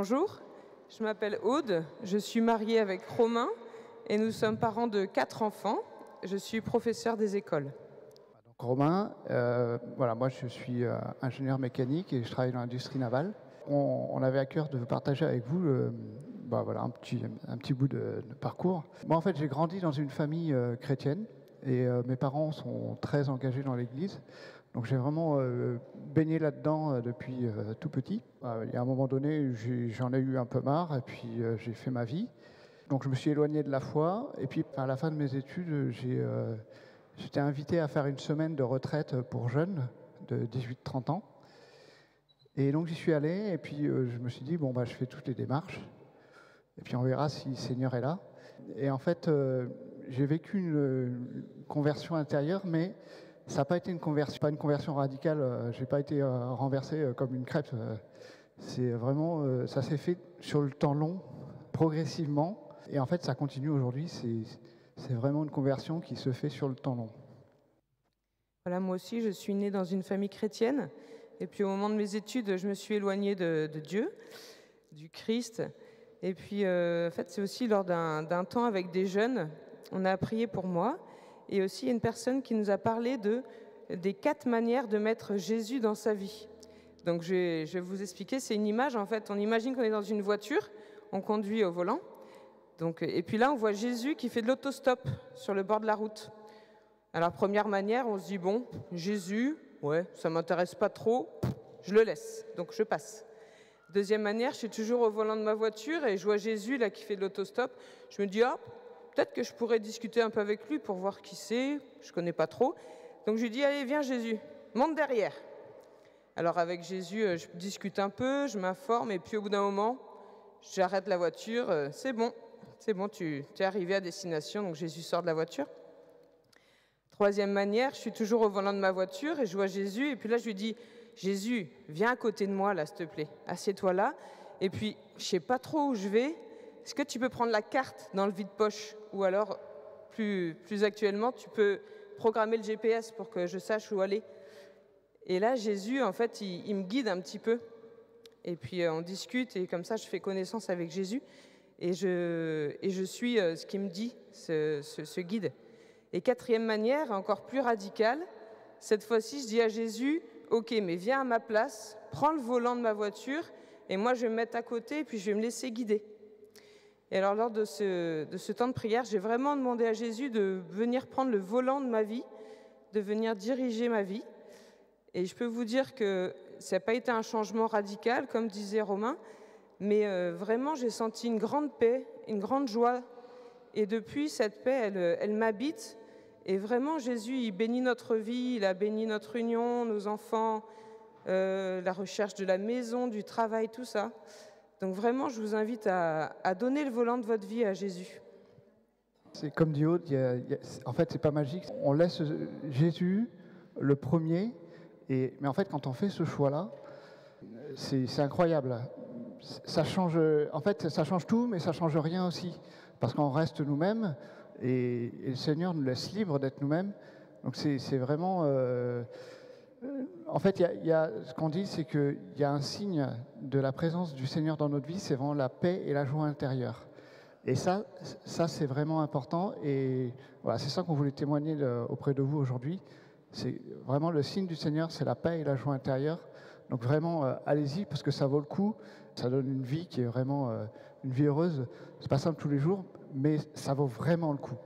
Bonjour, je m'appelle Aude, je suis mariée avec Romain et nous sommes parents de 4 enfants. Je suis professeure des écoles. Donc Romain, voilà, moi je suis ingénieur mécanique et je travaille dans l'industrie navale. On avait à cœur de partager avec vous voilà, un petit bout de parcours. Moi en fait j'ai grandi dans une famille chrétienne et mes parents sont très engagés dans l'église. Donc j'ai vraiment baigné là-dedans depuis tout petit. Il y a un moment donné, j'en ai eu un peu marre et puis j'ai fait ma vie. Donc je me suis éloigné de la foi et puis à la fin de mes études, j'étais invité à faire une semaine de retraite pour jeunes de 18-30 ans. Et donc j'y suis allé et puis je me suis dit, bon, je fais toutes les démarches et puis on verra si le Seigneur est là. Et en fait, j'ai vécu une conversion intérieure, mais ça n'a pas été pas une conversion radicale. J'ai pas été renversé comme une crêpe. C'est vraiment, ça s'est fait sur le temps long, progressivement. Et en fait, ça continue aujourd'hui. C'est vraiment une conversion qui se fait sur le temps long. Voilà, moi aussi, je suis née dans une famille chrétienne. Et puis au moment de mes études, je me suis éloignée de Dieu, du Christ. Et puis, en fait, c'est aussi lors d'un temps avec des jeunes, on a prié pour moi. Et aussi, il y a une personne qui nous a parlé des 4 manières de mettre Jésus dans sa vie. Donc, je vais vous expliquer. C'est une image, en fait. On imagine qu'on est dans une voiture, on conduit au volant. Donc, et puis là, on voit Jésus qui fait de l'autostop sur le bord de la route. Alors, première manière, on se dit, bon, Jésus, ouais, ça m'intéresse pas trop, je le laisse, donc je passe. Deuxième manière, je suis toujours au volant de ma voiture et je vois Jésus là qui fait de l'autostop. Je me dis, peut-être que je pourrais discuter un peu avec lui pour voir qui c'est, je connais pas trop. Donc je lui dis, allez, viens Jésus, monte derrière. Alors avec Jésus, je discute un peu, je m'informe et puis au bout d'un moment, j'arrête la voiture, c'est bon, tu es arrivé à destination, donc Jésus sort de la voiture. Troisième manière, je suis toujours au volant de ma voiture et je vois Jésus et puis là je lui dis, Jésus, viens à côté de moi là, s'il te plaît, assieds-toi là. Et puis, je sais pas trop où je vais. Est-ce que tu peux prendre la carte dans le vide-poche? Ou alors, plus actuellement, tu peux programmer le GPS pour que je sache où aller. Et là, Jésus, en fait, il me guide un petit peu. Et puis, on discute et comme ça, je fais connaissance avec Jésus. Et je suis ce qu'il me dit, ce guide. Et quatrième manière, encore plus radicale, cette fois-ci, je dis à Jésus, ok, mais viens à ma place, prends le volant de ma voiture, et moi je vais me mettre à côté, et puis je vais me laisser guider. Et alors lors de ce temps de prière, j'ai vraiment demandé à Jésus de venir prendre le volant de ma vie, de venir diriger ma vie. Et je peux vous dire que ça n'a pas été un changement radical, comme disait Romain, mais vraiment j'ai senti une grande paix, une grande joie. Et depuis, cette paix, elle m'habite. Et vraiment, Jésus, il bénit notre vie, il a béni notre union, nos enfants, la recherche de la maison, du travail, tout ça. Donc vraiment, je vous invite à donner le volant de votre vie à Jésus. C'est comme dit Aude, en fait, c'est pas magique. On laisse Jésus le premier, mais en fait, quand on fait ce choix-là, c'est incroyable. Ça change, en fait, ça change tout, mais ça change rien aussi, parce qu'on reste nous-mêmes et le Seigneur nous laisse libres d'être nous-mêmes. Donc c'est vraiment, en fait, ce qu'on dit, c'est qu'il y a un signe de la présence du Seigneur dans notre vie, c'est vraiment la paix et la joie intérieure. Et ça c'est vraiment important. Et voilà, c'est ça qu'on voulait témoigner auprès de vous aujourd'hui. C'est vraiment le signe du Seigneur, c'est la paix et la joie intérieure. Donc vraiment, allez-y, parce que ça vaut le coup. Ça donne une vie qui est vraiment une vie heureuse. C'est pas simple tous les jours, mais ça vaut vraiment le coup.